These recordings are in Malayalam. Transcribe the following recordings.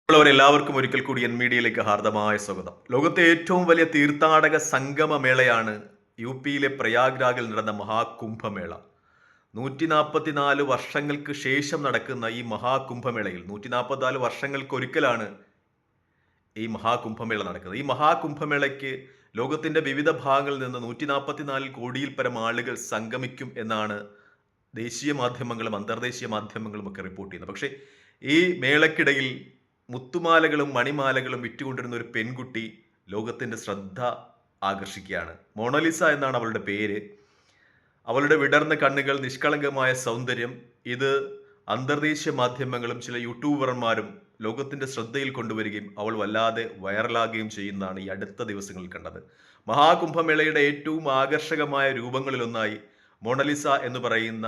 ഉള്ളവരെല്ലാവർക്കും ഒരിക്കൽ കൂടി എൻ മീഡിയയിലേക്ക് ഹാർദമായ സ്വാഗതം. ലോകത്തെ ഏറ്റവും വലിയ തീർത്ഥാടക സംഗമമേളയാണ് യു പിയിലെ പ്രയാഗ്രാഗിൽ നടന്ന മഹാകുംഭമേള. 144 വർഷങ്ങൾക്ക് ശേഷം നടക്കുന്ന ഈ മഹാകുംഭമേളയിൽ 144 വർഷങ്ങൾക്കൊരിക്കലാണ് ഈ മഹാകുംഭമേള നടക്കുന്നത്. ഈ മഹാകുംഭമേളയ്ക്ക് ലോകത്തിന്റെ വിവിധ ഭാഗങ്ങളിൽ നിന്ന് 144 കോടിയിൽ പരം ആളുകൾ സംഗമിക്കും എന്നാണ് ദേശീയ മാധ്യമങ്ങളും അന്തർദേശീയ മാധ്യമങ്ങളും ഒക്കെ റിപ്പോർട്ട് ചെയ്യുന്നത്. പക്ഷേ ഈ മേളയ്ക്കിടയിൽ മുത്തുമാലകളും മണിമാലകളും വിറ്റുകൊണ്ടിരുന്ന ഒരു പെൺകുട്ടി ലോകത്തിന്റെ ശ്രദ്ധ ആകർഷിക്കുകയാണ്. മൊണാലിസ എന്നാണ് അവളുടെ പേര്. അവളുടെ വിടർന്ന കണ്ണുകൾ, നിഷ്കളങ്കമായ സൗന്ദര്യം, ഇത് അന്തർദേശീയ മാധ്യമങ്ങളും ചില യൂട്യൂബർമാരും ലോകത്തിന്റെ ശ്രദ്ധയിൽ കൊണ്ടുവരികയും അവൾ വല്ലാതെ വൈറലാകുകയും ചെയ്യുന്നതാണ് ഈ അടുത്ത ദിവസങ്ങളിൽ കണ്ടത്. മഹാകുംഭമേളയുടെ ഏറ്റവും ആകർഷകമായ രൂപങ്ങളിലൊന്നായി മൊണാലിസ എന്ന് പറയുന്ന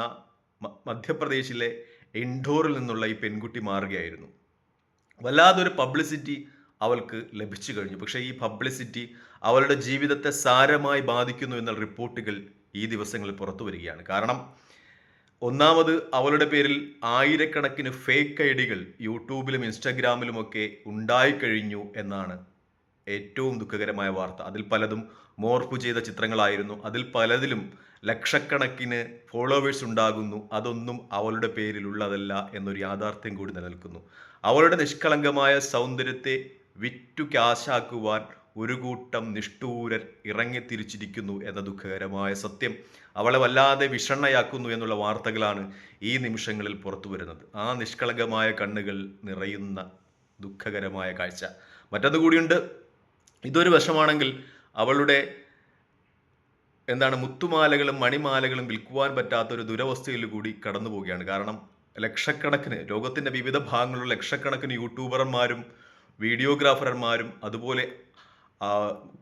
മധ്യപ്രദേശിലെ ഇൻഡോറിൽ നിന്നുള്ള ഈ പെൺകുട്ടി മാറുകയായിരുന്നു. വല്ലാതൊരു പബ്ലിസിറ്റി അവൾക്ക് ലഭിച്ചു കഴിഞ്ഞു. പക്ഷേ ഈ പബ്ലിസിറ്റി അവളുടെ ജീവിതത്തെ സാരമായി ബാധിക്കുന്നു എന്നുള്ള റിപ്പോർട്ടുകൾ ഈ ദിവസങ്ങളിൽ പുറത്തു വരികയാണ്. കാരണം ഒന്നാമത്, അവളുടെ പേരിൽ ആയിരക്കണക്കിന് ഫേക്ക് ഐഡികൾ യൂട്യൂബിലും ഇൻസ്റ്റാഗ്രാമിലുമൊക്കെ ഉണ്ടായിക്കഴിഞ്ഞു എന്നാണ് ഏറ്റവും ദുഃഖകരമായ വാർത്ത. അതിൽ പലതും മോർഫ് ചെയ്ത ചിത്രങ്ങളായിരുന്നു. അതിൽ പലതിലും ലക്ഷക്കണക്കിന് ഫോളോവേഴ്സ് ഉണ്ടാകുന്നു. അതൊന്നും അവളുടെ പേരിലുള്ളതല്ല എന്നൊരു യാഥാർത്ഥ്യം കൂടി നിലനിൽക്കുന്നു. അവളുടെ നിഷ്കളങ്കമായ സൗന്ദര്യത്തെ വിറ്റു ക്യാഷാക്കുവാൻ ഒരു കൂട്ടം നിഷ്ഠൂരർ ഇറങ്ങിത്തിരിച്ചിരിക്കുന്നു എന്ന ദുഃഖകരമായ സത്യം അവളെ വല്ലാതെ വിഷണ്ണയാക്കുന്നു എന്നുള്ള വാർത്തകളാണ് ഈ നിമിഷങ്ങളിൽ പുറത്തു വരുന്നത്. ആ നിഷ്കളങ്കമായ കണ്ണുകൾ നിറയുന്ന ദുഃഖകരമായ കാഴ്ച. മറ്റൊന്നു കൂടിയുണ്ട്. ഇതൊരു വശമാണെങ്കിൽ അവളുടെ മുത്തുമാലകളും മണിമാലകളും വിൽക്കുവാൻ പറ്റാത്തൊരു ദുരവസ്ഥയിൽ കൂടി കടന്നു പോവുകയാണ്. കാരണം ലക്ഷക്കണക്കിന്, ലോകത്തിന്റെ വിവിധ ഭാഗങ്ങളിലുള്ള ലക്ഷക്കണക്കിന് യൂട്യൂബർമാരും വീഡിയോഗ്രാഫർമാരും അതുപോലെ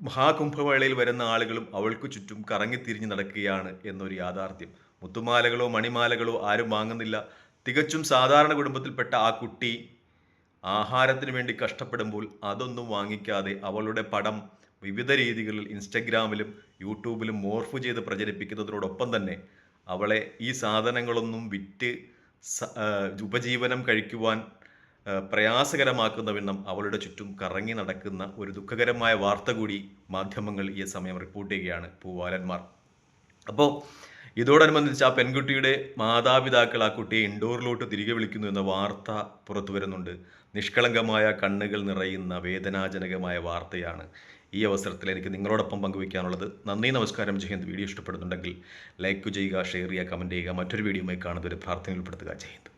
മഹാകുംഭമേളയിൽ വരുന്ന ആളുകളും അവൾക്ക് ചുറ്റും കറങ്ങിത്തിരിഞ്ഞ് നടക്കുകയാണ് എന്നൊരു യാഥാർത്ഥ്യം. മുത്തുമാലകളോ മണിമാലകളോ ആരും വാങ്ങുന്നില്ല. തികച്ചും സാധാരണ കുടുംബത്തിൽപ്പെട്ട ആ കുട്ടി ആഹാരത്തിന് വേണ്ടി കഷ്ടപ്പെടുമ്പോൾ അതൊന്നും വാങ്ങിക്കാതെ അവളുടെ പടം വിവിധ രീതികളിൽ ഇൻസ്റ്റഗ്രാമിലും യൂട്യൂബിലും മോർഫ് ചെയ്ത് പ്രചരിപ്പിക്കുന്നതിനോടൊപ്പം തന്നെ അവളെ ഈ സാധനങ്ങളൊന്നും വിറ്റ് ഉപജീവനം കഴിക്കുവാൻ പ്രയാസകരമാക്കുന്ന വിധം അവളുടെ ചുറ്റും കറങ്ങി നടക്കുന്ന ഒരു ദുഃഖകരമായ വാർത്ത കൂടി മാധ്യമങ്ങൾ ഈ സമയം റിപ്പോർട്ട് ചെയ്യുകയാണ്. പൂവാലന്മാർ. അപ്പോൾ ഇതോടനുബന്ധിച്ച് ആ പെൺകുട്ടിയുടെ മാതാപിതാക്കൾ ആ കുട്ടിയെ ഇൻഡോറിലോട്ട് തിരികെ വിളിക്കുന്നു എന്ന വാർത്ത പുറത്തു വരുന്നുണ്ട്. നിഷ്കളങ്കമായ കണ്ണുകൾ നിറയുന്ന വേദനാജനകമായ വാർത്തയാണ് ഈ അവസരത്തിൽ എനിക്ക് നിങ്ങളോടൊപ്പം പങ്കുവയ്ക്കാനുള്ളത്. നന്ദി, നമസ്കാരം, ജയ് ഹിന്ദ്. വീഡിയോ ഇഷ്ടപ്പെടുന്നുണ്ടെങ്കിൽ ലൈക്ക് ചെയ്യുക, ഷെയർ ചെയ്യുക, കമൻറ്റ് ചെയ്യുക. മറ്റൊരു വീഡിയോയുമായി കാണുന്നവരെ പ്രാർത്ഥനയിൽ ഉൾപ്പെടുത്തുക. ജയ് ഹിന്ദ്.